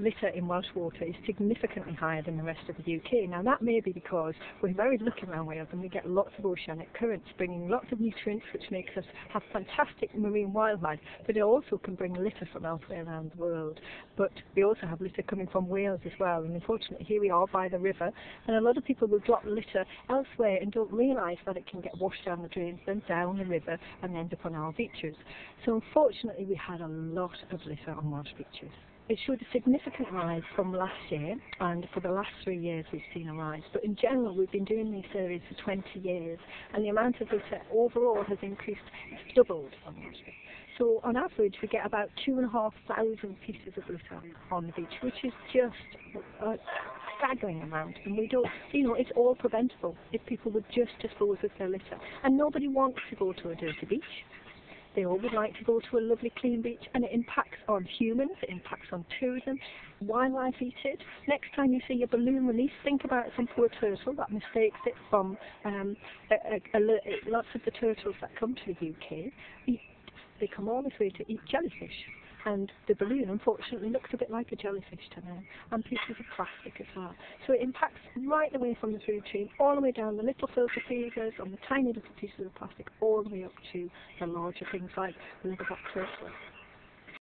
litter in Welsh water is significantly higher than the rest of the UK. Now that may be because we're very lucky around Wales and we get lots of oceanic currents bringing lots of nutrients, which makes us have fantastic marine wildlife, but it also can bring litter from elsewhere around the world. But we also have litter coming from Wales as well, and unfortunately here we are by the river, and a lot of people will drop litter elsewhere and don't realise that it can get washed down the drains, then down the river and end up on our beaches. So unfortunately we had a lot of litter on Welsh beaches. It showed a significant rise from last year, and for the last 3 years we've seen a rise. But in general, we've been doing these surveys for 20 years, and the amount of litter overall has increased, it's doubled on Welsh beaches. So on average, we get about 2,500 pieces of litter on the beach, which is just a staggering amount. And we don't, it's all preventable if people would just dispose of their litter. And nobody wants to go to a dirty beach. They all would like to go to a lovely clean beach, and it impacts on humans, it impacts on tourism, wildlife eat it. Next time you see a balloon release, think about some poor turtle that mistakes it from lots of the turtles that come to the UK. They come all this way to eat jellyfish. And the balloon, unfortunately, looks a bit like a jellyfish to them, and pieces of plastic as well. So it impacts right away from the food chain, all the way down the little filter feeders, on the tiny little pieces of plastic, all the way up to the larger things like the liverback turtle.